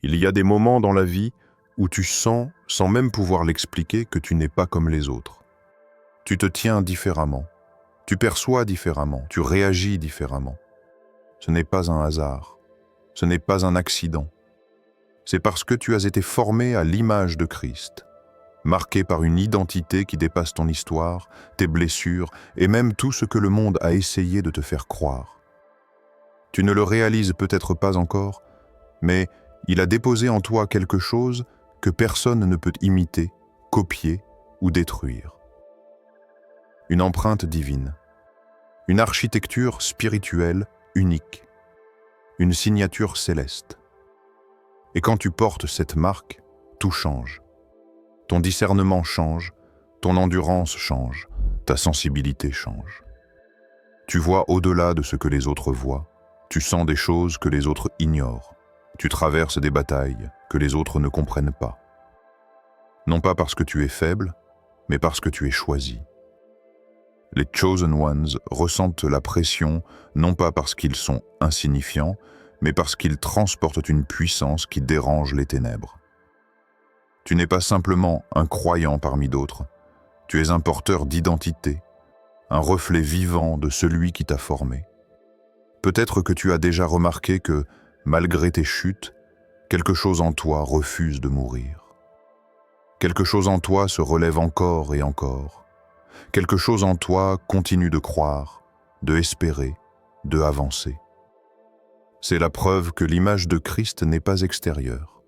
Il y a des moments dans la vie où tu sens, sans même pouvoir l'expliquer, que tu n'es pas comme les autres. Tu te tiens différemment, tu perçois différemment, tu réagis différemment. Ce n'est pas un hasard, ce n'est pas un accident. C'est parce que tu as été formé à l'image de Christ, marqué par une identité qui dépasse ton histoire, tes blessures et même tout ce que le monde a essayé de te faire croire. Tu ne le réalises peut-être pas encore, mais il a déposé en toi quelque chose que personne ne peut imiter, copier ou détruire. Une empreinte divine, une architecture spirituelle unique, une signature céleste. Et quand tu portes cette marque, tout change. Ton discernement change, ton endurance change, ta sensibilité change. Tu vois au-delà de ce que les autres voient, tu sens des choses que les autres ignorent. Tu traverses des batailles que les autres ne comprennent pas. Non pas parce que tu es faible, mais parce que tu es choisi. Les Chosen Ones ressentent la pression non pas parce qu'ils sont insignifiants, mais parce qu'ils transportent une puissance qui dérange les ténèbres. Tu n'es pas simplement un croyant parmi d'autres, tu es un porteur d'identité, un reflet vivant de celui qui t'a formé. Peut-être que tu as déjà remarqué que, malgré tes chutes, quelque chose en toi refuse de mourir. Quelque chose en toi se relève encore et encore. Quelque chose en toi continue de croire, de espérer, de avancer. C'est la preuve que l'image de Christ n'est pas extérieure.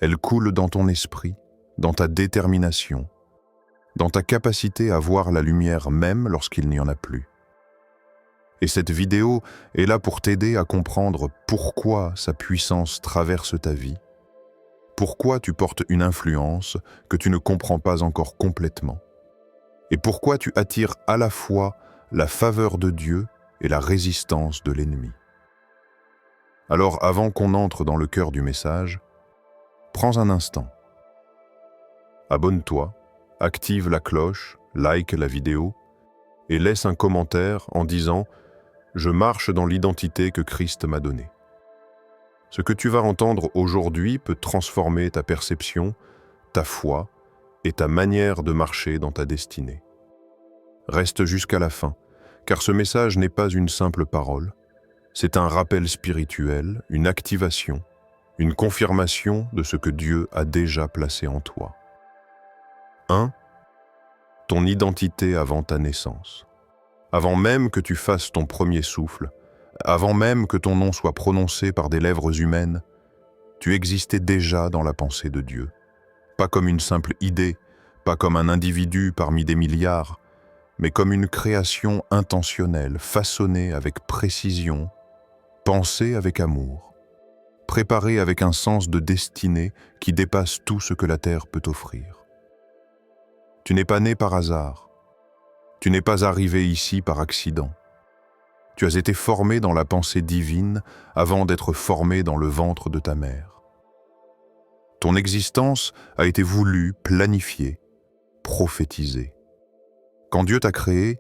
Elle coule dans ton esprit, dans ta détermination, dans ta capacité à voir la lumière même lorsqu'il n'y en a plus. Et cette vidéo est là pour t'aider à comprendre pourquoi sa puissance traverse ta vie, pourquoi tu portes une influence que tu ne comprends pas encore complètement, et pourquoi tu attires à la fois la faveur de Dieu et la résistance de l'ennemi. Alors avant qu'on entre dans le cœur du message, prends un instant. Abonne-toi, active la cloche, like la vidéo et laisse un commentaire en disant « Je marche dans l'identité que Christ m'a donnée ». Ce que tu vas entendre aujourd'hui peut transformer ta perception, ta foi et ta manière de marcher dans ta destinée. Reste jusqu'à la fin, car ce message n'est pas une simple parole, c'est un rappel spirituel, une activation, une confirmation de ce que Dieu a déjà placé en toi. 1. Ton identité avant ta naissance. Avant même que tu fasses ton premier souffle, avant même que ton nom soit prononcé par des lèvres humaines, tu existais déjà dans la pensée de Dieu. Pas comme une simple idée, pas comme un individu parmi des milliards, mais comme une création intentionnelle, façonnée avec précision, pensée avec amour, préparée avec un sens de destinée qui dépasse tout ce que la terre peut offrir. Tu n'es pas né par hasard, tu n'es pas arrivé ici par accident. Tu as été formé dans la pensée divine avant d'être formé dans le ventre de ta mère. Ton existence a été voulue, planifiée, prophétisée. Quand Dieu t'a créé,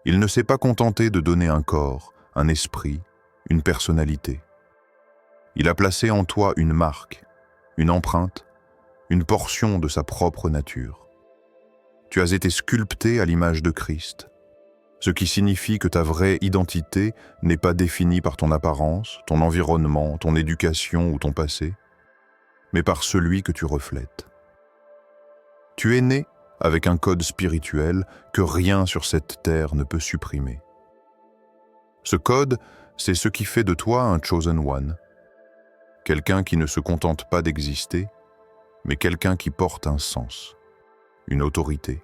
il ne s'est pas contenté de donner un corps, un esprit, une personnalité. Il a placé en toi une marque, une empreinte, une portion de sa propre nature. Tu as été sculpté à l'image de Christ, ce qui signifie que ta vraie identité n'est pas définie par ton apparence, ton environnement, ton éducation ou ton passé, mais par celui que tu reflètes. Tu es né avec un code spirituel que rien sur cette terre ne peut supprimer. Ce code, c'est ce qui fait de toi un Chosen One, quelqu'un qui ne se contente pas d'exister, mais quelqu'un qui porte un sens, une autorité,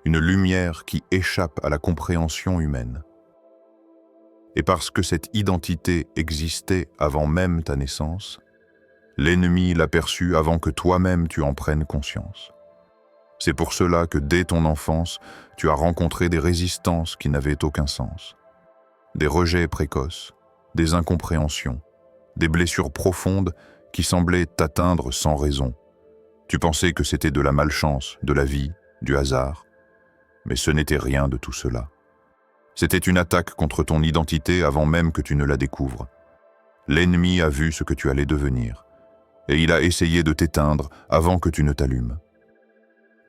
une lumière qui échappe à la compréhension humaine. Et parce que cette identité existait avant même ta naissance, l'ennemi l'a perçue avant que toi-même tu en prennes conscience. C'est pour cela que dès ton enfance, tu as rencontré des résistances qui n'avaient aucun sens, des rejets précoces, des incompréhensions, des blessures profondes qui semblaient t'atteindre sans raison. Tu pensais que c'était de la malchance, de la vie, du hasard, mais ce n'était rien de tout cela. C'était une attaque contre ton identité avant même que tu ne la découvres. L'ennemi a vu ce que tu allais devenir, et il a essayé de t'éteindre avant que tu ne t'allumes.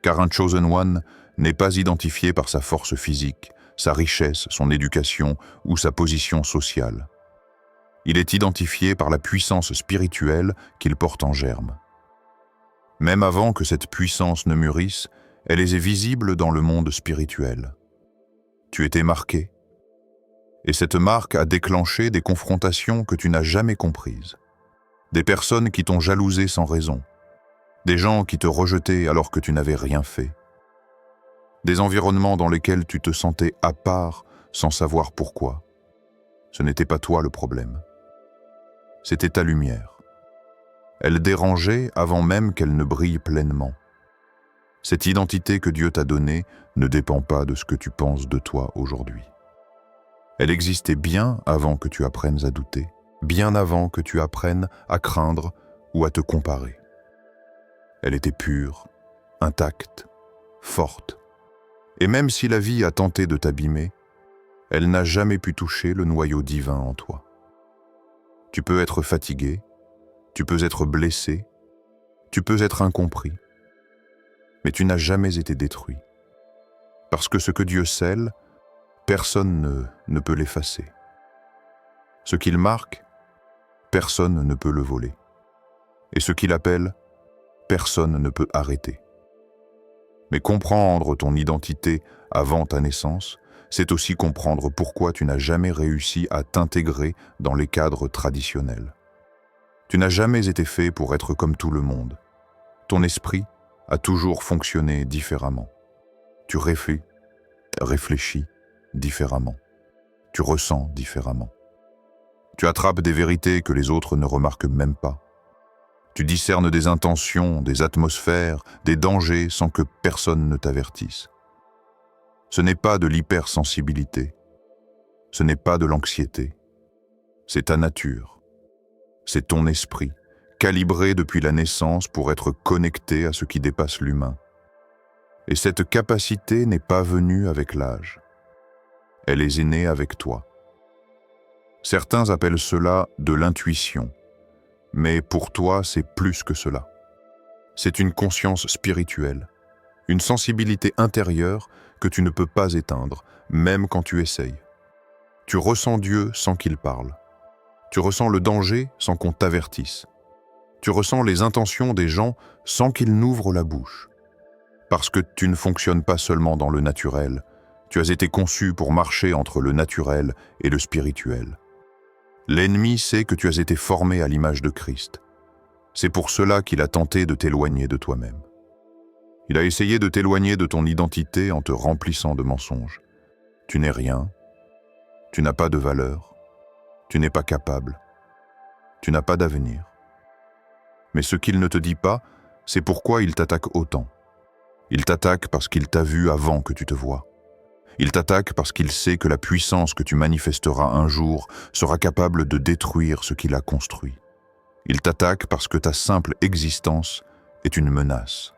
Car un Chosen One n'est pas identifié par sa force physique, sa richesse, son éducation ou sa position sociale. Il est identifié par la puissance spirituelle qu'il porte en germe. Même avant que cette puissance ne mûrisse, elle est visible dans le monde spirituel. Tu étais marqué, et cette marque a déclenché des confrontations que tu n'as jamais comprises. Des personnes qui t'ont jalousé sans raison, des gens qui te rejetaient alors que tu n'avais rien fait, des environnements dans lesquels tu te sentais à part sans savoir pourquoi. Ce n'était pas toi le problème. C'était ta lumière. Elle dérangeait avant même qu'elle ne brille pleinement. Cette identité que Dieu t'a donnée ne dépend pas de ce que tu penses de toi aujourd'hui. Elle existait bien avant que tu apprennes à douter, bien avant que tu apprennes à craindre ou à te comparer. Elle était pure, intacte, forte. Et même si la vie a tenté de t'abîmer, elle n'a jamais pu toucher le noyau divin en toi. Tu peux être fatigué, tu peux être blessé, tu peux être incompris, mais tu n'as jamais été détruit. Parce que ce que Dieu scelle, personne ne peut l'effacer. Ce qu'il marque, personne ne peut le voler. Et ce qu'il appelle, personne ne peut arrêter. Mais comprendre ton identité avant ta naissance, c'est aussi comprendre pourquoi tu n'as jamais réussi à t'intégrer dans les cadres traditionnels. Tu n'as jamais été fait pour être comme tout le monde. Ton esprit a toujours fonctionné différemment. Tu réfléchis différemment. Tu ressens différemment. Tu attrapes des vérités que les autres ne remarquent même pas. Tu discernes des intentions, des atmosphères, des dangers sans que personne ne t'avertisse. Ce n'est pas de l'hypersensibilité. Ce n'est pas de l'anxiété. C'est ta nature. C'est ton esprit, calibré depuis la naissance pour être connecté à ce qui dépasse l'humain. Et cette capacité n'est pas venue avec l'âge. Elle est née avec toi. Certains appellent cela de l'intuition, mais pour toi, c'est plus que cela. C'est une conscience spirituelle, une sensibilité intérieure que tu ne peux pas éteindre, même quand tu essayes. Tu ressens Dieu sans qu'il parle. Tu ressens le danger sans qu'on t'avertisse. Tu ressens les intentions des gens sans qu'ils n'ouvrent la bouche. Parce que tu ne fonctionnes pas seulement dans le naturel, tu as été conçu pour marcher entre le naturel et le spirituel. L'ennemi sait que tu as été formé à l'image de Christ. C'est pour cela qu'il a tenté de t'éloigner de toi-même. Il a essayé de t'éloigner de ton identité en te remplissant de mensonges. Tu n'es rien, tu n'as pas de valeur, tu n'es pas capable, tu n'as pas d'avenir. Mais ce qu'il ne te dit pas, c'est pourquoi il t'attaque autant. Il t'attaque parce qu'il t'a vu avant que tu te vois. Il t'attaque parce qu'il sait que la puissance que tu manifesteras un jour sera capable de détruire ce qu'il a construit. Il t'attaque parce que ta simple existence est une menace.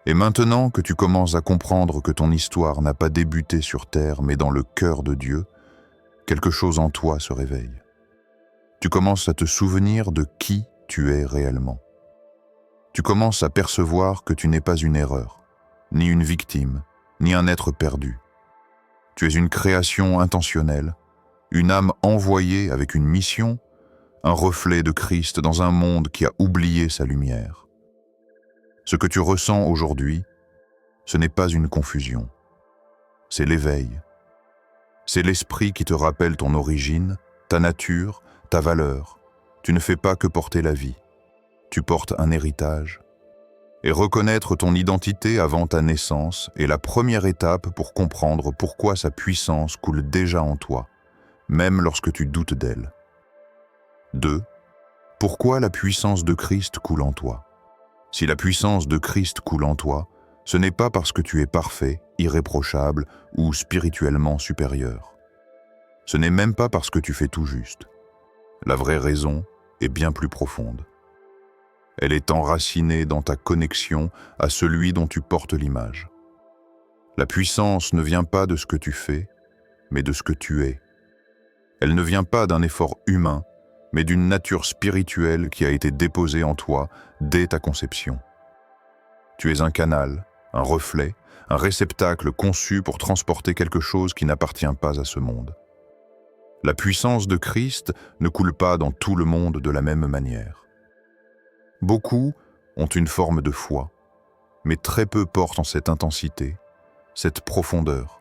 Et maintenant que tu commences à comprendre que ton histoire n'a pas débuté sur terre mais dans le cœur de Dieu, quelque chose en toi se réveille. Tu commences à te souvenir de qui tu es réellement. Tu commences à percevoir que tu n'es pas une erreur, ni une victime, ni un être perdu. Tu es une création intentionnelle, une âme envoyée avec une mission, un reflet de Christ dans un monde qui a oublié sa lumière. Ce que tu ressens aujourd'hui, ce n'est pas une confusion, c'est l'éveil. C'est l'esprit qui te rappelle ton origine, ta nature, ta valeur. Tu ne fais pas que porter la vie, tu portes un héritage. Et reconnaître ton identité avant ta naissance est la première étape pour comprendre pourquoi sa puissance coule déjà en toi, même lorsque tu doutes d'elle. 2. Pourquoi la puissance de Christ coule en toi? Si la puissance de Christ coule en toi, ce n'est pas parce que tu es parfait, irréprochable ou spirituellement supérieur. Ce n'est même pas parce que tu fais tout juste. La vraie raison est bien plus profonde. Elle est enracinée dans ta connexion à celui dont tu portes l'image. La puissance ne vient pas de ce que tu fais, mais de ce que tu es. Elle ne vient pas d'un effort humain, mais d'une nature spirituelle qui a été déposée en toi dès ta conception. Tu es un canal, un reflet, un réceptacle conçu pour transporter quelque chose qui n'appartient pas à ce monde. La puissance de Christ ne coule pas dans tout le monde de la même manière. Beaucoup ont une forme de foi, mais très peu portent en cette intensité, cette profondeur,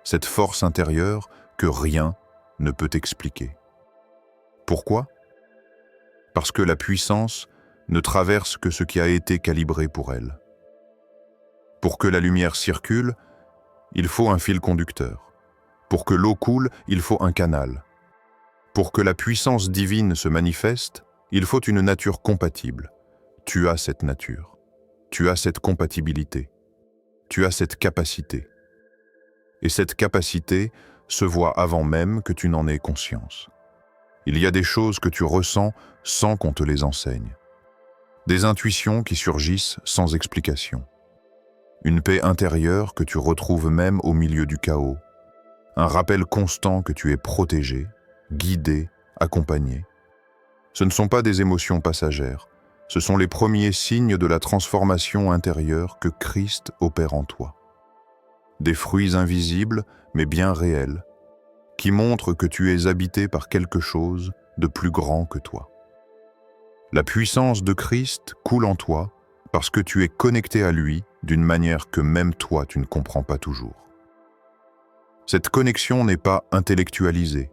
cette force intérieure que rien ne peut expliquer. Pourquoi? Parce que la puissance ne traverse que ce qui a été calibré pour elle. Pour que la lumière circule, il faut un fil conducteur. Pour que l'eau coule, il faut un canal. Pour que la puissance divine se manifeste, il faut une nature compatible. Tu as cette nature. Tu as cette compatibilité. Tu as cette capacité. Et cette capacité se voit avant même que tu n'en aies conscience. Il y a des choses que tu ressens sans qu'on te les enseigne. Des intuitions qui surgissent sans explication. Une paix intérieure que tu retrouves même au milieu du chaos. Un rappel constant que tu es protégé, guidé, accompagné. Ce ne sont pas des émotions passagères, ce sont les premiers signes de la transformation intérieure que Christ opère en toi. Des fruits invisibles, mais bien réels, qui montrent que tu es habité par quelque chose de plus grand que toi. La puissance de Christ coule en toi parce que tu es connecté à lui d'une manière que même toi tu ne comprends pas toujours. Cette connexion n'est pas intellectualisée.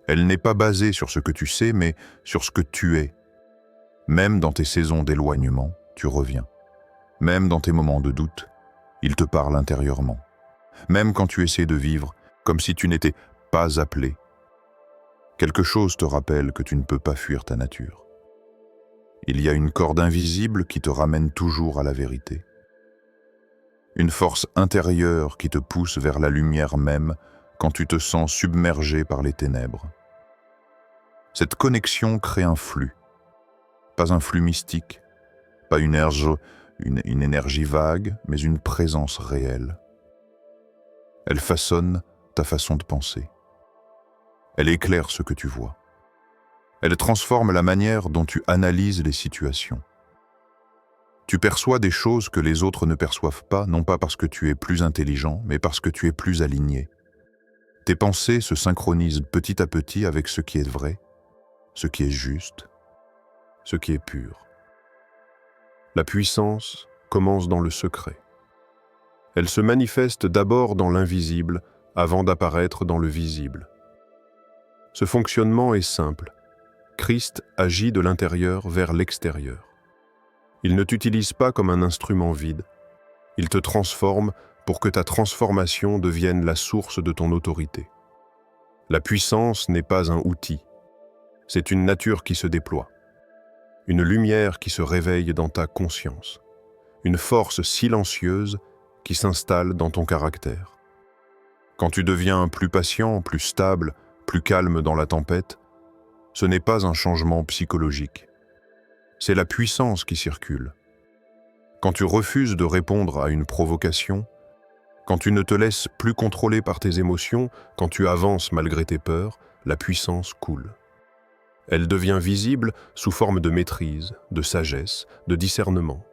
Elle n'est pas basée sur ce que tu sais, mais sur ce que tu es. Même dans tes saisons d'éloignement, tu reviens. Même dans tes moments de doute, il te parle intérieurement. Même quand tu essaies de vivre comme si tu n'étais pas appelé, quelque chose te rappelle que tu ne peux pas fuir ta nature. Il y a une corde invisible qui te ramène toujours à la vérité. Une force intérieure qui te pousse vers la lumière même quand tu te sens submergé par les ténèbres. Cette connexion crée un flux. Pas un flux mystique, pas une énergie vague, mais une présence réelle. Elle façonne ta façon de penser. Elle éclaire ce que tu vois. Elle transforme la manière dont tu analyses les situations. Tu perçois des choses que les autres ne perçoivent pas, non pas parce que tu es plus intelligent, mais parce que tu es plus aligné. Tes pensées se synchronisent petit à petit avec ce qui est vrai, ce qui est juste, ce qui est pur. La puissance commence dans le secret. Elle se manifeste d'abord dans l'invisible avant d'apparaître dans le visible. Ce fonctionnement est simple. Christ agit de l'intérieur vers l'extérieur. Il ne t'utilise pas comme un instrument vide. Il te transforme pour que ta transformation devienne la source de ton autorité. La puissance n'est pas un outil. C'est une nature qui se déploie. Une lumière qui se réveille dans ta conscience. Une force silencieuse qui s'installe dans ton caractère. Quand tu deviens plus patient, plus stable, plus calme dans la tempête, ce n'est pas un changement psychologique. C'est la puissance qui circule. Quand tu refuses de répondre à une provocation, quand tu ne te laisses plus contrôler par tes émotions, quand tu avances malgré tes peurs, la puissance coule. Elle devient visible sous forme de maîtrise, de sagesse, de discernement.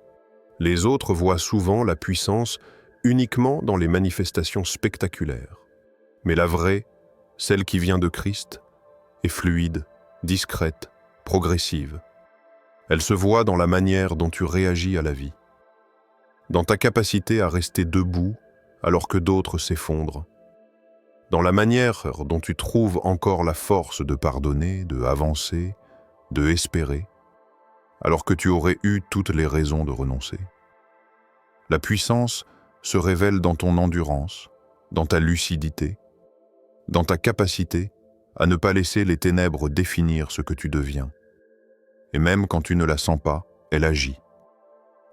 Les autres voient souvent la puissance uniquement dans les manifestations spectaculaires. Mais la vraie, celle qui vient de Christ, est fluide, discrète, progressive. Elle se voit dans la manière dont tu réagis à la vie, dans ta capacité à rester debout alors que d'autres s'effondrent, dans la manière dont tu trouves encore la force de pardonner, de avancer, de espérer, alors que tu aurais eu toutes les raisons de renoncer. La puissance se révèle dans ton endurance, dans ta lucidité, dans ta capacité à ne pas laisser les ténèbres définir ce que tu deviens. Et même quand tu ne la sens pas, elle agit.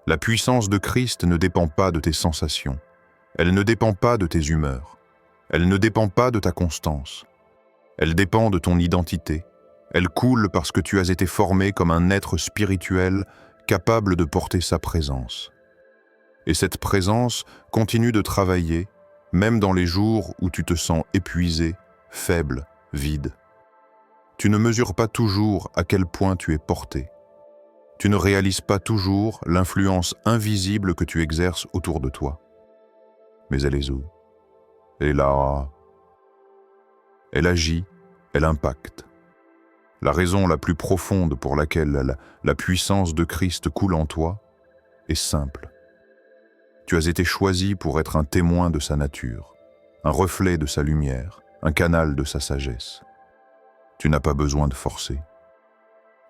La puissance de Christ ne dépend pas de tes sensations, elle ne dépend pas de tes humeurs, elle ne dépend pas de ta constance, elle dépend de ton identité, elle coule parce que tu as été formé comme un être spirituel capable de porter sa présence. Et cette présence continue de travailler, même dans les jours où tu te sens épuisé, faible, vide. Tu ne mesures pas toujours à quel point tu es porté. Tu ne réalises pas toujours l'influence invisible que tu exerces autour de toi. Mais elle est où? Elle est là. Elle agit, elle impacte. La raison la plus profonde pour laquelle la puissance de Christ coule en toi est simple. Tu as été choisi pour être un témoin de sa nature, un reflet de sa lumière, un canal de sa sagesse. Tu n'as pas besoin de forcer.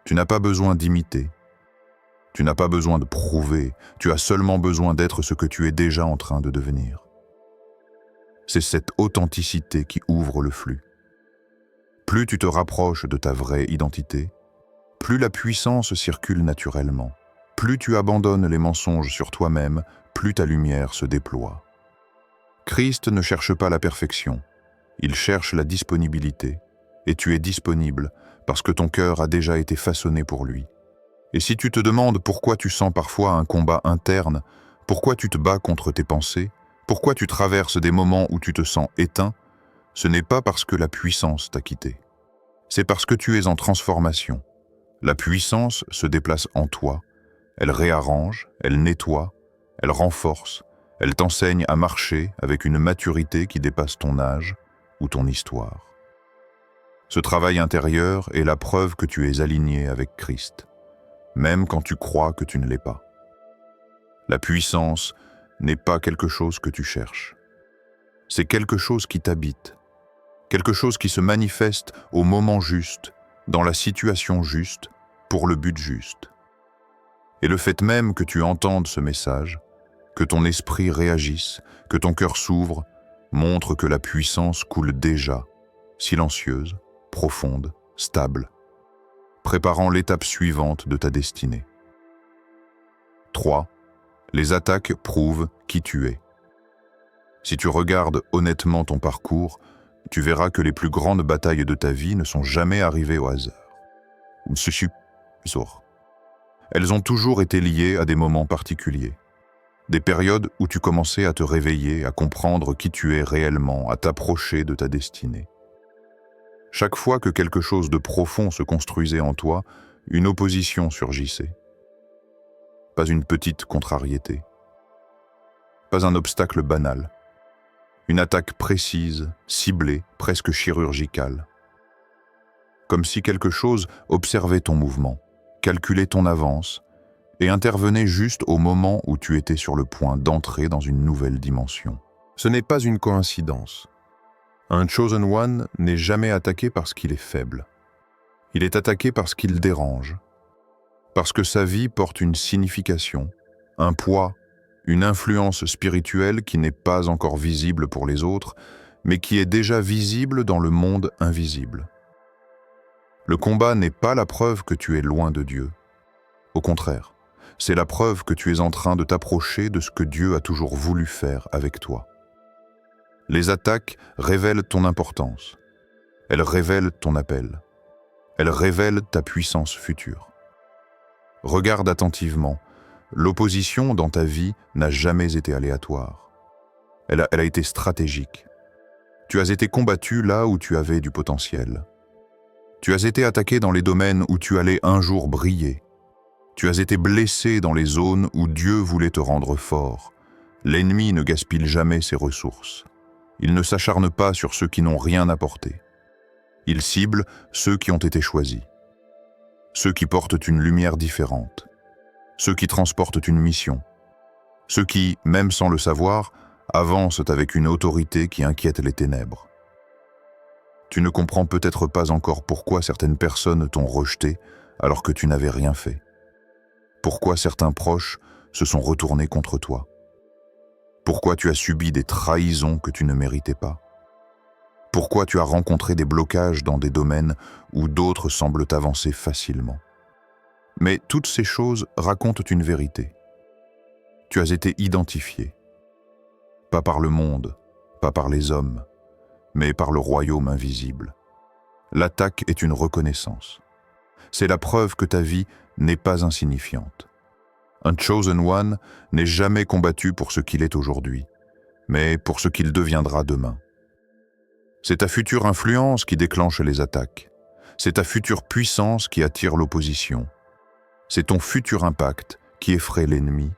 Tu n'as pas besoin d'imiter. Tu n'as pas besoin de prouver. Tu as seulement besoin d'être ce que tu es déjà en train de devenir. C'est cette authenticité qui ouvre le flux. Plus tu te rapproches de ta vraie identité, plus la puissance circule naturellement. Plus tu abandonnes les mensonges sur toi-même, plus ta lumière se déploie. Christ ne cherche pas la perfection, il cherche la disponibilité, et tu es disponible parce que ton cœur a déjà été façonné pour lui. Et si tu te demandes pourquoi tu sens parfois un combat interne, pourquoi tu te bats contre tes pensées, pourquoi tu traverses des moments où tu te sens éteint, ce n'est pas parce que la puissance t'a quitté. C'est parce que tu es en transformation. La puissance se déplace en toi. Elle réarrange, elle nettoie, elle renforce, elle t'enseigne à marcher avec une maturité qui dépasse ton âge ou ton histoire. Ce travail intérieur est la preuve que tu es aligné avec Christ, même quand tu crois que tu ne l'es pas. La puissance n'est pas quelque chose que tu cherches. C'est quelque chose qui t'habite, quelque chose qui se manifeste au moment juste, dans la situation juste, pour le but juste. Et le fait même que tu entendes ce message, que ton esprit réagisse, que ton cœur s'ouvre, montre que la puissance coule déjà, silencieuse, profonde, stable, préparant l'étape suivante de ta destinée. 3. Les attaques prouvent qui tu es. Si tu regardes honnêtement ton parcours, tu verras que les plus grandes batailles de ta vie ne sont jamais arrivées au hasard. Elles ont toujours été liées à des moments particuliers. Des périodes où tu commençais à te réveiller, à comprendre qui tu es réellement, à t'approcher de ta destinée. Chaque fois que quelque chose de profond se construisait en toi, une opposition surgissait. Pas une petite contrariété. Pas un obstacle banal. Une attaque précise, ciblée, presque chirurgicale. Comme si quelque chose observait ton mouvement, calculait ton avance et intervenait juste au moment où tu étais sur le point d'entrer dans une nouvelle dimension. Ce n'est pas une coïncidence. Un Chosen One n'est jamais attaqué parce qu'il est faible. Il est attaqué parce qu'il dérange. Parce que sa vie porte une signification, un poids, une influence spirituelle qui n'est pas encore visible pour les autres, mais qui est déjà visible dans le monde invisible. Le combat n'est pas la preuve que tu es loin de Dieu. Au contraire, c'est la preuve que tu es en train de t'approcher de ce que Dieu a toujours voulu faire avec toi. Les attaques révèlent ton importance. Elles révèlent ton appel. Elles révèlent ta puissance future. Regarde attentivement. L'opposition dans ta vie n'a jamais été aléatoire. Elle a été stratégique. Tu as été combattu là où tu avais du potentiel. Tu as été attaqué dans les domaines où tu allais un jour briller. Tu as été blessé dans les zones où Dieu voulait te rendre fort. L'ennemi ne gaspille jamais ses ressources. Il ne s'acharne pas sur ceux qui n'ont rien apporté. Il cible ceux qui ont été choisis. Ceux qui portent une lumière différente. Ceux qui transportent une mission. Ceux qui, même sans le savoir, avancent avec une autorité qui inquiète les ténèbres. Tu ne comprends peut-être pas encore pourquoi certaines personnes t'ont rejeté alors que tu n'avais rien fait. Pourquoi certains proches se sont retournés contre toi. Pourquoi tu as subi des trahisons que tu ne méritais pas. Pourquoi tu as rencontré des blocages dans des domaines où d'autres semblent avancer facilement. Mais toutes ces choses racontent une vérité. Tu as été identifié. Pas par le monde, pas par les hommes, mais par le royaume invisible. L'attaque est une reconnaissance. C'est la preuve que ta vie n'est pas insignifiante. Un Chosen One n'est jamais combattu pour ce qu'il est aujourd'hui, mais pour ce qu'il deviendra demain. C'est ta future influence qui déclenche les attaques. C'est ta future puissance qui attire l'opposition. C'est ton futur impact qui effraie l'ennemi.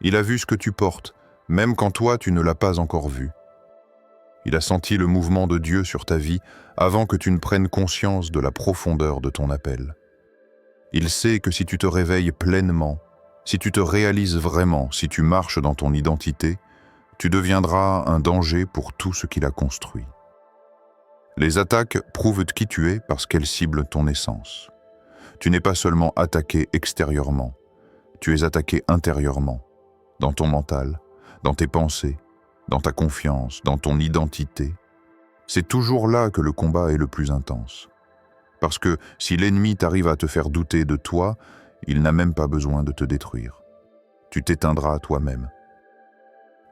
Il a vu ce que tu portes, même quand toi tu ne l'as pas encore vu. Il a senti le mouvement de Dieu sur ta vie avant que tu ne prennes conscience de la profondeur de ton appel. Il sait que si tu te réveilles pleinement, si tu te réalises vraiment, si tu marches dans ton identité, tu deviendras un danger pour tout ce qu'il a construit. Les attaques prouvent qui tu es parce qu'elles ciblent ton essence. Tu n'es pas seulement attaqué extérieurement, tu es attaqué intérieurement, dans ton mental, dans tes pensées, dans ta confiance, dans ton identité. C'est toujours là que le combat est le plus intense. Parce que si l'ennemi t'arrive à te faire douter de toi, il n'a même pas besoin de te détruire. Tu t'éteindras toi-même.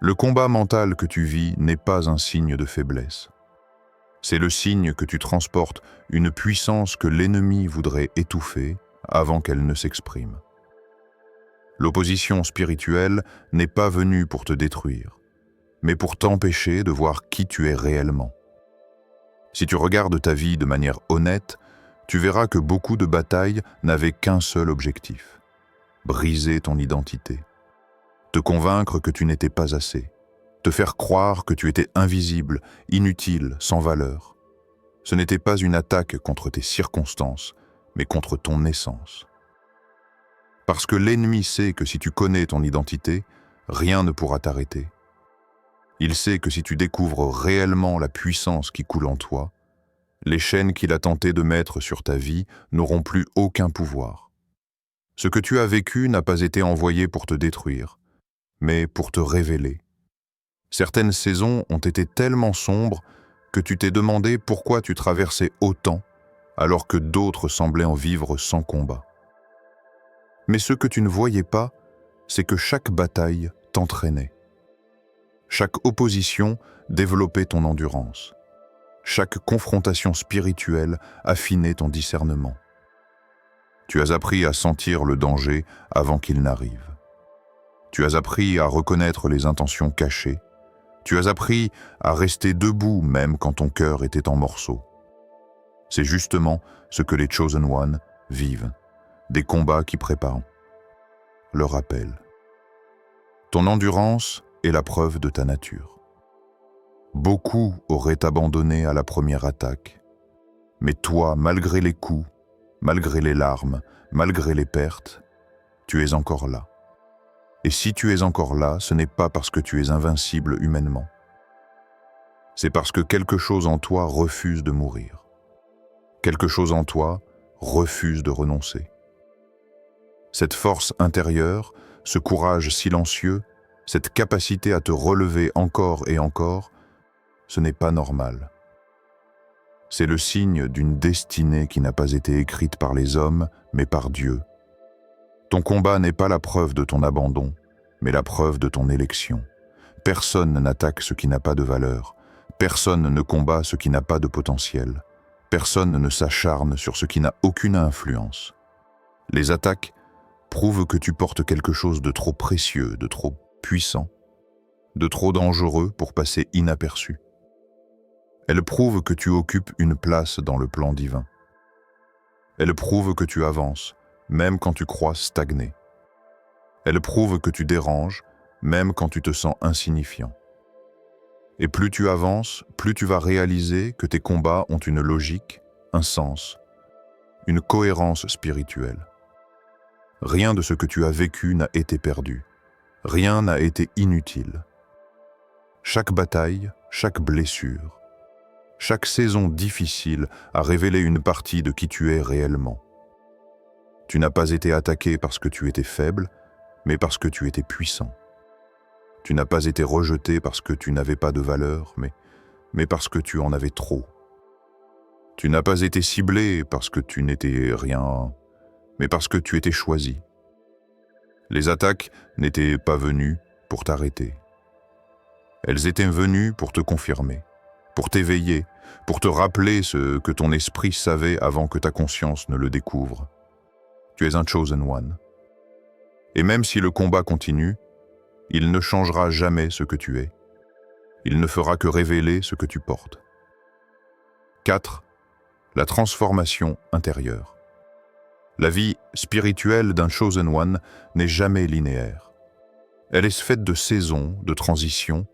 Le combat mental que tu vis n'est pas un signe de faiblesse. C'est le signe que tu transportes une puissance que l'ennemi voudrait étouffer avant qu'elle ne s'exprime. L'opposition spirituelle n'est pas venue pour te détruire, mais pour t'empêcher de voir qui tu es réellement. Si tu regardes ta vie de manière honnête, tu verras que beaucoup de batailles n'avaient qu'un seul objectif: briser ton identité, te convaincre que tu n'étais pas assez, te faire croire que tu étais invisible, inutile, sans valeur. Ce n'était pas une attaque contre tes circonstances, mais contre ton essence. Parce que l'ennemi sait que si tu connais ton identité, rien ne pourra t'arrêter. Il sait que si tu découvres réellement la puissance qui coule en toi, les chaînes qu'il a tenté de mettre sur ta vie n'auront plus aucun pouvoir. Ce que tu as vécu n'a pas été envoyé pour te détruire, mais pour te révéler. Certaines saisons ont été tellement sombres que tu t'es demandé pourquoi tu traversais autant alors que d'autres semblaient en vivre sans combat. Mais ce que tu ne voyais pas, c'est que chaque bataille t'entraînait. Chaque opposition développait ton endurance. Chaque confrontation spirituelle affinait ton discernement. Tu as appris à sentir le danger avant qu'il n'arrive. Tu as appris à reconnaître les intentions cachées. Tu as appris à rester debout même quand ton cœur était en morceaux. C'est justement ce que les Chosen One vivent, des combats qui préparent. Leur appel. Ton endurance est la preuve de ta nature. Beaucoup auraient abandonné à la première attaque, mais toi, malgré les coups, malgré les larmes, malgré les pertes, tu es encore là. Et si tu es encore là, ce n'est pas parce que tu es invincible humainement. C'est parce que quelque chose en toi refuse de mourir. Quelque chose en toi refuse de renoncer. Cette force intérieure, ce courage silencieux, cette capacité à te relever encore et encore, ce n'est pas normal. C'est le signe d'une destinée qui n'a pas été écrite par les hommes, mais par Dieu. Ton combat n'est pas la preuve de ton abandon, mais la preuve de ton élection. Personne n'attaque ce qui n'a pas de valeur. Personne ne combat ce qui n'a pas de potentiel. Personne ne s'acharne sur ce qui n'a aucune influence. Les attaques prouvent que tu portes quelque chose de trop précieux, de trop puissant, de trop dangereux pour passer inaperçu. Elles prouvent que tu occupes une place dans le plan divin. Elles prouvent que tu avances, même quand tu crois stagner. Elles prouvent que tu déranges, même quand tu te sens insignifiant. Et plus tu avances, plus tu vas réaliser que tes combats ont une logique, un sens, une cohérence spirituelle. Rien de ce que tu as vécu n'a été perdu. Rien n'a été inutile. Chaque bataille, chaque blessure, chaque saison difficile a révélé une partie de qui tu es réellement. Tu n'as pas été attaqué parce que tu étais faible, mais parce que tu étais puissant. Tu n'as pas été rejeté parce que tu n'avais pas de valeur, mais parce que tu en avais trop. Tu n'as pas été ciblé parce que tu n'étais rien, mais parce que tu étais choisi. Les attaques n'étaient pas venues pour t'arrêter. Elles étaient venues pour te confirmer, pour t'éveiller, pour te rappeler ce que ton esprit savait avant que ta conscience ne le découvre. Tu es un Chosen One. Et même si le combat continue, il ne changera jamais ce que tu es. Il ne fera que révéler ce que tu portes. 4. la transformation intérieure. La vie spirituelle d'un Chosen One n'est jamais linéaire. Elle est faite de saisons, de transitions,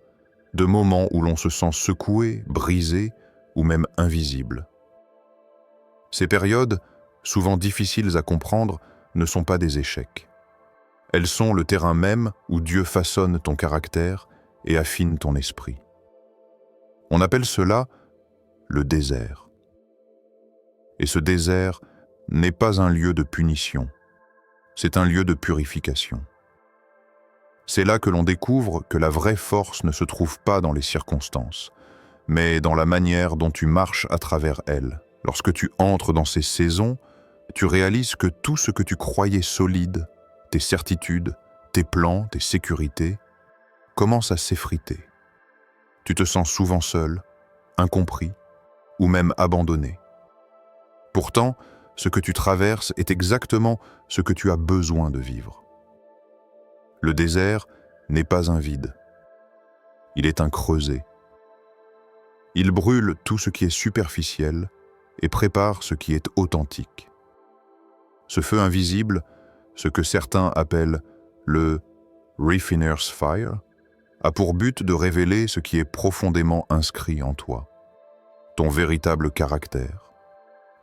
de moments où l'on se sent secoué, brisé ou même invisible. Ces périodes, souvent difficiles à comprendre, ne sont pas des échecs. Elles sont le terrain même où Dieu façonne ton caractère et affine ton esprit. On appelle cela le désert. Et ce désert n'est pas un lieu de punition, c'est un lieu de purification. C'est là que l'on découvre que la vraie force ne se trouve pas dans les circonstances, mais dans la manière dont tu marches à travers elles. Lorsque tu entres dans ces saisons, tu réalises que tout ce que tu croyais solide, tes certitudes, tes plans, tes sécurités, commence à s'effriter. Tu te sens souvent seul, incompris ou même abandonné. Pourtant, ce que tu traverses est exactement ce que tu as besoin de vivre. Le désert n'est pas un vide. Il est un creuset. Il brûle tout ce qui est superficiel et prépare ce qui est authentique. Ce feu invisible, ce que certains appellent le Refiner's Fire, a pour but de révéler ce qui est profondément inscrit en toi, ton véritable caractère,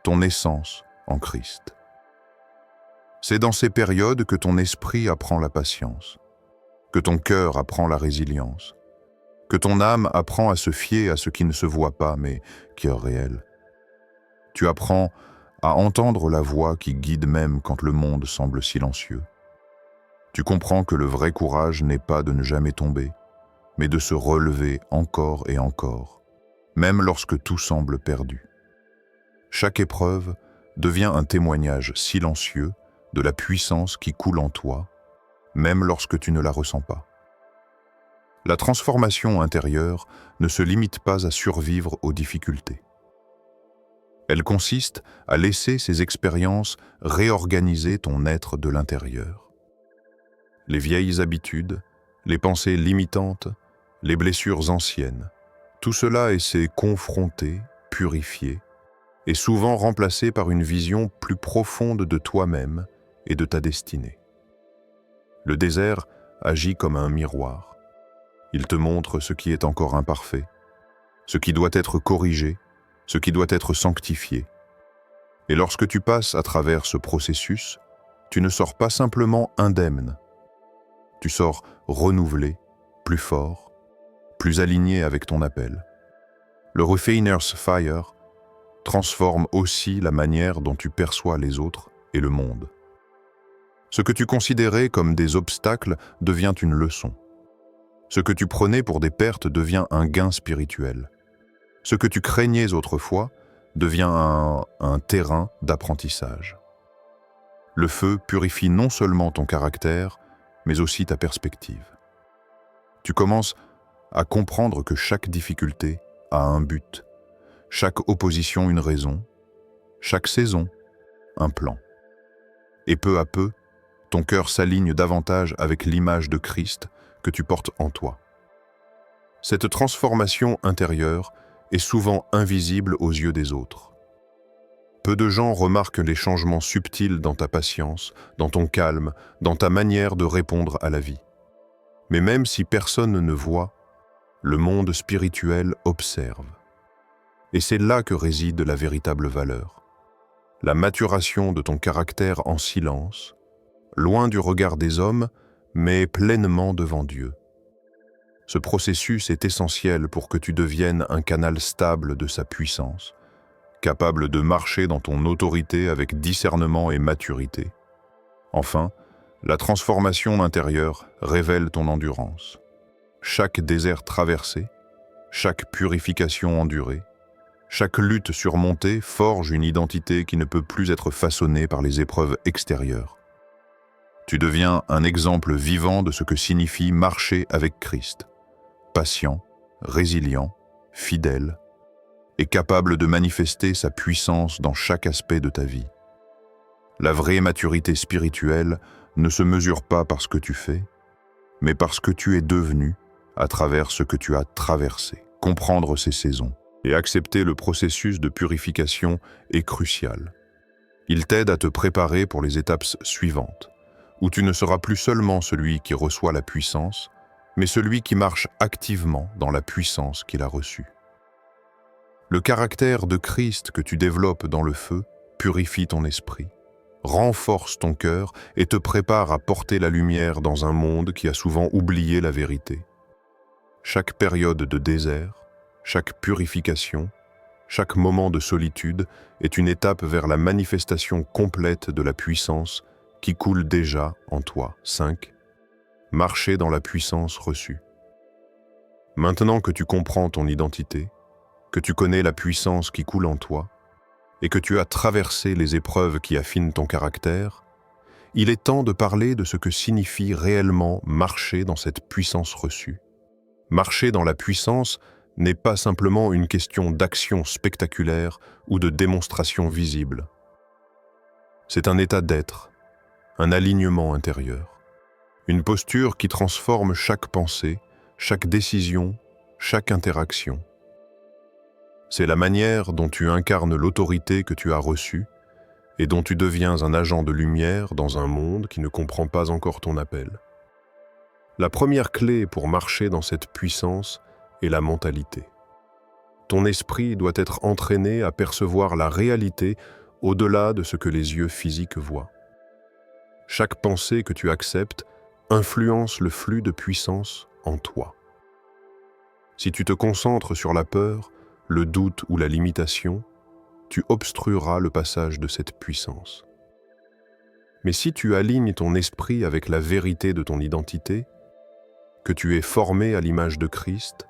ton essence en Christ. C'est dans ces périodes que ton esprit apprend la patience, que ton cœur apprend la résilience, que ton âme apprend à se fier à ce qui ne se voit pas mais qui est réel. Tu apprends à entendre la voix qui guide même quand le monde semble silencieux. Tu comprends que le vrai courage n'est pas de ne jamais tomber, mais de se relever encore et encore, même lorsque tout semble perdu. Chaque épreuve devient un témoignage silencieux de la puissance qui coule en toi, même lorsque tu ne la ressens pas. La transformation intérieure ne se limite pas à survivre aux difficultés. Elle consiste à laisser ces expériences réorganiser ton être de l'intérieur. Les vieilles habitudes, les pensées limitantes, les blessures anciennes, tout cela essaie confronter, purifier, et souvent remplacé par une vision plus profonde de toi-même et de ta destinée. Le désert agit comme un miroir. Il te montre ce qui est encore imparfait, ce qui doit être corrigé, ce qui doit être sanctifié. Et lorsque tu passes à travers ce processus, tu ne sors pas simplement indemne. Tu sors renouvelé, plus fort, plus aligné avec ton appel. Le Refiner's Fire transforme aussi la manière dont tu perçois les autres et le monde. Ce que tu considérais comme des obstacles devient une leçon. Ce que tu prenais pour des pertes devient un gain spirituel. Ce que tu craignais autrefois devient un terrain d'apprentissage. Le feu purifie non seulement ton caractère, mais aussi ta perspective. Tu commences à comprendre que chaque difficulté a un but, chaque opposition une raison, chaque saison un plan. Et peu à peu, ton cœur s'aligne davantage avec l'image de Christ que tu portes en toi. Cette transformation intérieure est souvent invisible aux yeux des autres. Peu de gens remarquent les changements subtils dans ta patience, dans ton calme, dans ta manière de répondre à la vie. Mais même si personne ne voit, le monde spirituel observe. Et c'est là que réside la véritable valeur. La maturation de ton caractère en silence, loin du regard des hommes, mais pleinement devant Dieu. Ce processus est essentiel pour que tu deviennes un canal stable de sa puissance, capable de marcher dans ton autorité avec discernement et maturité. Enfin, la transformation intérieure révèle ton endurance. Chaque désert traversé, chaque purification endurée, chaque lutte surmontée forge une identité qui ne peut plus être façonnée par les épreuves extérieures. Tu deviens un exemple vivant de ce que signifie marcher avec Christ, patient, résilient, fidèle, et capable de manifester sa puissance dans chaque aspect de ta vie. La vraie maturité spirituelle ne se mesure pas par ce que tu fais, mais par ce que tu es devenu à travers ce que tu as traversé. Comprendre ces saisons, Et accepter le processus de purification est crucial. Il t'aide à te préparer pour les étapes suivantes, où tu ne seras plus seulement celui qui reçoit la puissance, mais celui qui marche activement dans la puissance qu'il a reçue. Le caractère de Christ que tu développes dans le feu purifie ton esprit, renforce ton cœur et te prépare à porter la lumière dans un monde qui a souvent oublié la vérité. Chaque période de désert, chaque purification, chaque moment de solitude est une étape vers la manifestation complète de la puissance qui coule déjà en toi. 5. Marcher dans la puissance reçue. Maintenant que tu comprends ton identité, que tu connais la puissance qui coule en toi, et que tu as traversé les épreuves qui affinent ton caractère, il est temps de parler de ce que signifie réellement marcher dans cette puissance reçue. Marcher dans la puissance n'est pas simplement une question d'action spectaculaire ou de démonstration visible. C'est un état d'être, un alignement intérieur, une posture qui transforme chaque pensée, chaque décision, chaque interaction. C'est la manière dont tu incarnes l'autorité que tu as reçue et dont tu deviens un agent de lumière dans un monde qui ne comprend pas encore ton appel. La première clé pour marcher dans cette puissance est la mentalité. Ton esprit doit être entraîné à percevoir la réalité au-delà de ce que les yeux physiques voient. Chaque pensée que tu acceptes influence le flux de puissance en toi. Si tu te concentres sur la peur, le doute ou la limitation, tu obstrueras le passage de cette puissance. Mais si tu alignes ton esprit avec la vérité de ton identité, que tu es formé à l'image de Christ,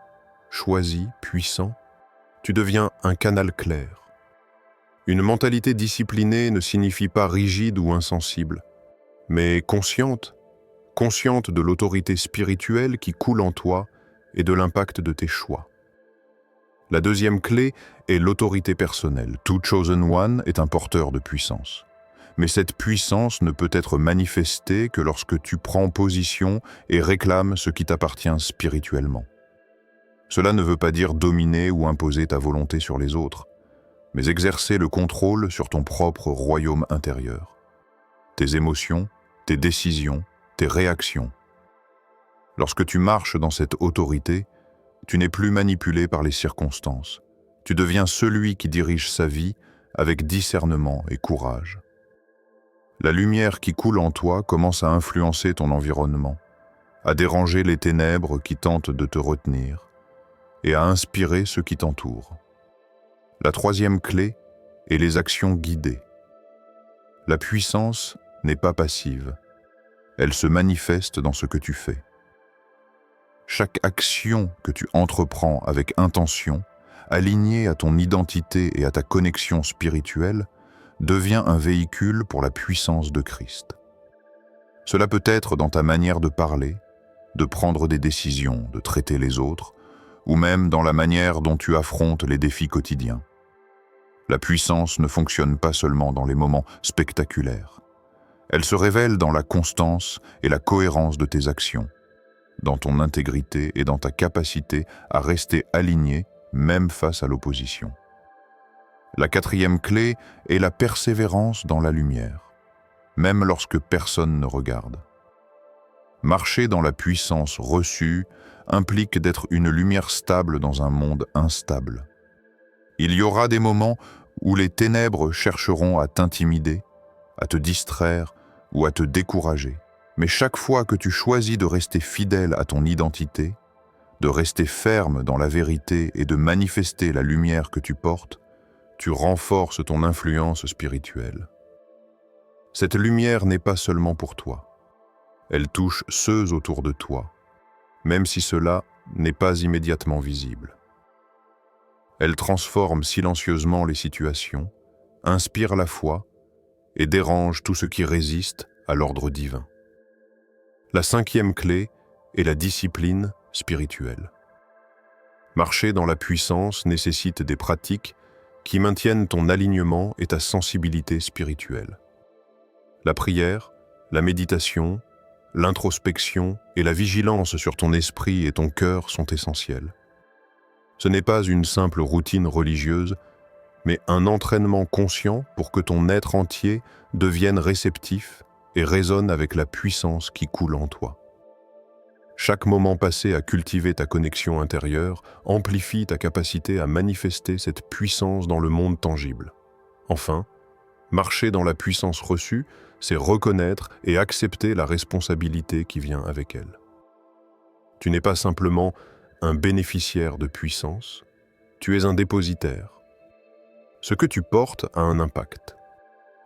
choisi, puissant, tu deviens un canal clair. Une mentalité disciplinée ne signifie pas rigide ou insensible, mais consciente de l'autorité spirituelle qui coule en toi et de l'impact de tes choix. La deuxième clé est l'autorité personnelle. Tout Chosen One est un porteur de puissance. Mais cette puissance ne peut être manifestée que lorsque tu prends position et réclames ce qui t'appartient spirituellement. Cela ne veut pas dire dominer ou imposer ta volonté sur les autres, mais exercer le contrôle sur ton propre royaume intérieur. Tes émotions, tes décisions, tes réactions. Lorsque tu marches dans cette autorité, tu n'es plus manipulé par les circonstances. Tu deviens celui qui dirige sa vie avec discernement et courage. La lumière qui coule en toi commence à influencer ton environnement, à déranger les ténèbres qui tentent de te retenir et à inspirer ceux qui t'entourent. La troisième clé est les actions guidées. La puissance n'est pas passive. Elle se manifeste dans ce que tu fais. Chaque action que tu entreprends avec intention, alignée à ton identité et à ta connexion spirituelle, devient un véhicule pour la puissance de Christ. Cela peut être dans ta manière de parler, de prendre des décisions, de traiter les autres, ou même dans la manière dont tu affrontes les défis quotidiens. La puissance ne fonctionne pas seulement dans les moments spectaculaires. Elle se révèle dans la constance et la cohérence de tes actions, dans ton intégrité et dans ta capacité à rester aligné même face à l'opposition. La quatrième clé est la persévérance dans la lumière, même lorsque personne ne regarde. Marcher dans la puissance reçue implique d'être une lumière stable dans un monde instable. Il y aura des moments où les ténèbres chercheront à t'intimider, à te distraire ou à te décourager. Mais chaque fois que tu choisis de rester fidèle à ton identité, de rester ferme dans la vérité et de manifester la lumière que tu portes, tu renforces ton influence spirituelle. Cette lumière n'est pas seulement pour toi. Elle touche ceux autour de toi, même si cela n'est pas immédiatement visible. Elle transforme silencieusement les situations, inspire la foi et dérange tout ce qui résiste à l'ordre divin. La cinquième clé est la discipline spirituelle. Marcher dans la puissance nécessite des pratiques qui maintiennent ton alignement et ta sensibilité spirituelle. La prière, la méditation, l'introspection et la vigilance sur ton esprit et ton cœur sont essentielles. Ce n'est pas une simple routine religieuse, mais un entraînement conscient pour que ton être entier devienne réceptif et résonne avec la puissance qui coule en toi. Chaque moment passé à cultiver ta connexion intérieure amplifie ta capacité à manifester cette puissance dans le monde tangible. Enfin, marcher dans la puissance reçue, c'est reconnaître et accepter la responsabilité qui vient avec elle. Tu n'es pas simplement un bénéficiaire de puissance, tu es un dépositaire. Ce que tu portes a un impact.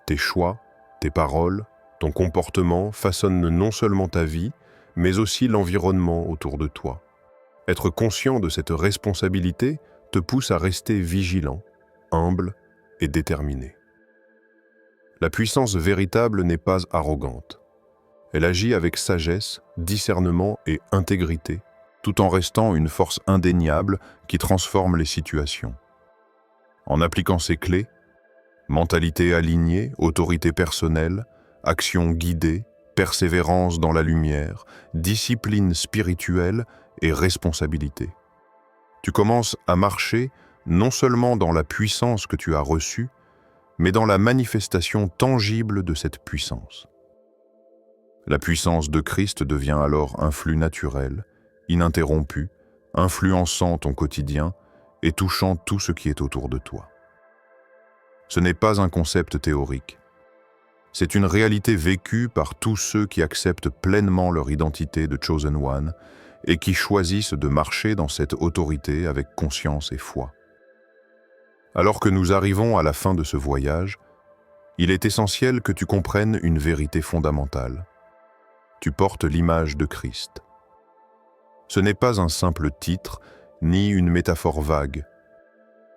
Tes choix, tes paroles, ton comportement façonnent non seulement ta vie, mais aussi l'environnement autour de toi. Être conscient de cette responsabilité te pousse à rester vigilant, humble et déterminé. La puissance véritable n'est pas arrogante. Elle agit avec sagesse, discernement et intégrité, tout en restant une force indéniable qui transforme les situations. En appliquant ces clés, mentalité alignée, autorité personnelle, action guidée, persévérance dans la lumière, discipline spirituelle et responsabilité. Tu commences à marcher non seulement dans la puissance que tu as reçue, mais dans la manifestation tangible de cette puissance. La puissance de Christ devient alors un flux naturel, ininterrompu, influençant ton quotidien et touchant tout ce qui est autour de toi. Ce n'est pas un concept théorique. C'est une réalité vécue par tous ceux qui acceptent pleinement leur identité de Chosen One et qui choisissent de marcher dans cette autorité avec conscience et foi. Alors que nous arrivons à la fin de ce voyage, il est essentiel que tu comprennes une vérité fondamentale. Tu portes l'image de Christ. Ce n'est pas un simple titre, ni une métaphore vague.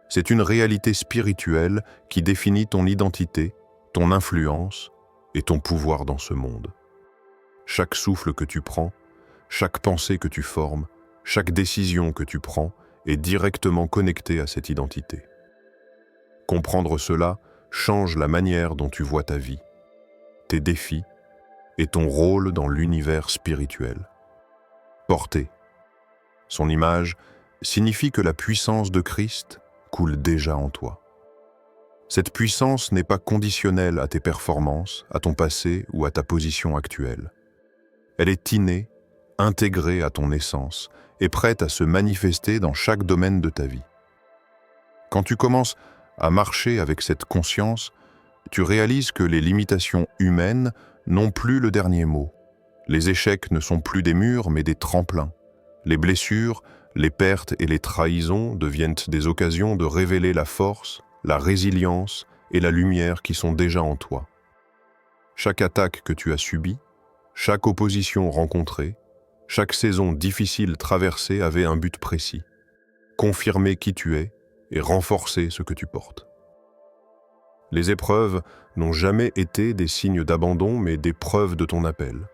C'est une réalité spirituelle qui définit ton identité, ton influence et ton pouvoir dans ce monde. Chaque souffle que tu prends, chaque pensée que tu formes, chaque décision que tu prends est directement connectée à cette identité. Comprendre cela change la manière dont tu vois ta vie, tes défis et ton rôle dans l'univers spirituel. Porter son image signifie que la puissance de Christ coule déjà en toi. Cette puissance n'est pas conditionnelle à tes performances, à ton passé ou à ta position actuelle. Elle est innée, intégrée à ton essence et prête à se manifester dans chaque domaine de ta vie. Quand tu commences à marcher avec cette conscience, tu réalises que les limitations humaines n'ont plus le dernier mot. Les échecs ne sont plus des murs mais des tremplins. Les blessures, les pertes et les trahisons deviennent des occasions de révéler la force, la résilience et la lumière qui sont déjà en toi. Chaque attaque que tu as subie, chaque opposition rencontrée, chaque saison difficile traversée avait un but précis. Confirmer qui tu es et renforcer ce que tu portes. Les épreuves n'ont jamais été des signes d'abandon mais des preuves de ton appel.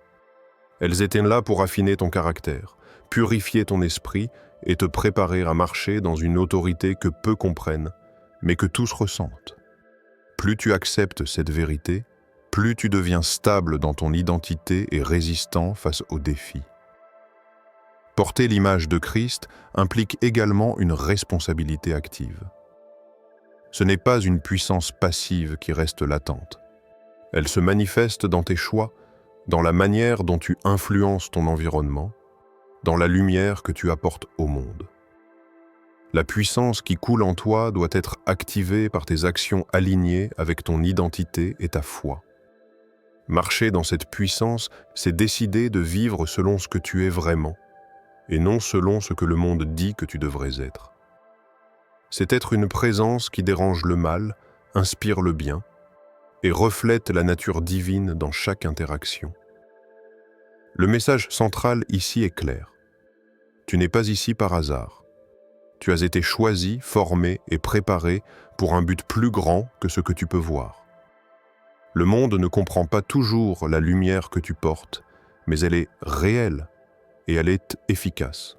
Elles étaient là pour affiner ton caractère, purifier ton esprit et te préparer à marcher dans une autorité que peu comprennent, mais que tous ressentent. Plus tu acceptes cette vérité, plus tu deviens stable dans ton identité et résistant face aux défis. Porter l'image de Christ implique également une responsabilité active. Ce n'est pas une puissance passive qui reste latente. Elle se manifeste dans tes choix, dans la manière dont tu influences ton environnement, dans la lumière que tu apportes au monde. La puissance qui coule en toi doit être activée par tes actions alignées avec ton identité et ta foi. Marcher dans cette puissance, c'est décider de vivre selon ce que tu es vraiment, et non selon ce que le monde dit que tu devrais être. C'est être une présence qui dérange le mal, inspire le bien, et reflète la nature divine dans chaque interaction. Le message central ici est clair. Tu n'es pas ici par hasard. Tu as été choisi, formé et préparé pour un but plus grand que ce que tu peux voir. Le monde ne comprend pas toujours la lumière que tu portes, mais elle est réelle et elle est efficace.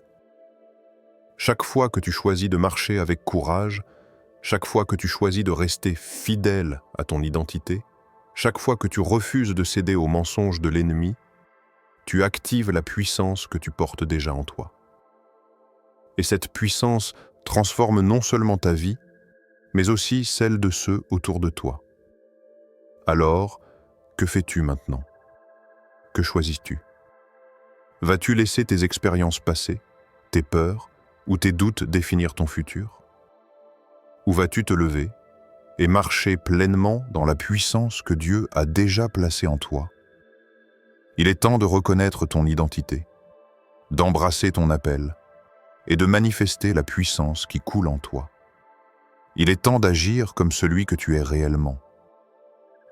Chaque fois que tu choisis de marcher avec courage, chaque fois que tu choisis de rester fidèle à ton identité, chaque fois que tu refuses de céder aux mensonges de l'ennemi, tu actives la puissance que tu portes déjà en toi. Et cette puissance transforme non seulement ta vie, mais aussi celle de ceux autour de toi. Alors, que fais-tu maintenant? Que choisis-tu? Vas-tu laisser tes expériences passées, tes peurs ou tes doutes définir ton futur? Ou vas-tu te lever et marcher pleinement dans la puissance que Dieu a déjà placée en toi? Il est temps de reconnaître ton identité, d'embrasser ton appel et de manifester la puissance qui coule en toi. Il est temps d'agir comme celui que tu es réellement,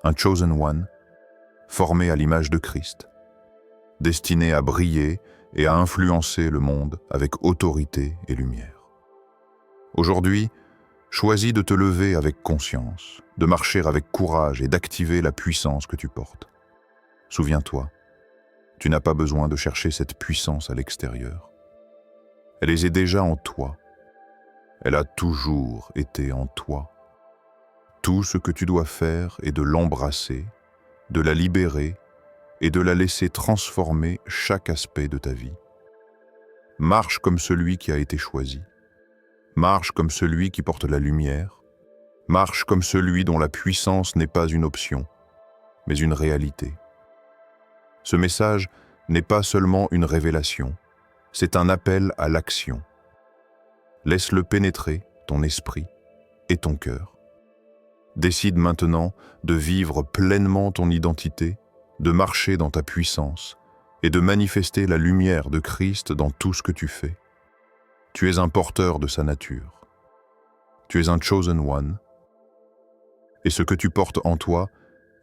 un chosen one, formé à l'image de Christ, destiné à briller et à influencer le monde avec autorité et lumière. Aujourd'hui, choisis de te lever avec conscience, de marcher avec courage et d'activer la puissance que tu portes. Souviens-toi, tu n'as pas besoin de chercher cette puissance à l'extérieur. Elle est déjà en toi. Elle a toujours été en toi. Tout ce que tu dois faire est de l'embrasser, de la libérer et de la laisser transformer chaque aspect de ta vie. Marche comme celui qui a été choisi. Marche comme celui qui porte la lumière. Marche comme celui dont la puissance n'est pas une option, mais une réalité. Ce message n'est pas seulement une révélation, c'est un appel à l'action. Laisse-le pénétrer ton esprit et ton cœur. Décide maintenant de vivre pleinement ton identité, de marcher dans ta puissance et de manifester la lumière de Christ dans tout ce que tu fais. Tu es un porteur de sa nature. Tu es un chosen one. Et ce que tu portes en toi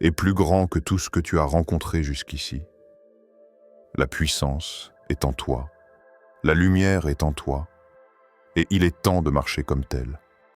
est plus grand que tout ce que tu as rencontré jusqu'ici. La puissance est en toi. La lumière est en toi. Et il est temps de marcher comme tel.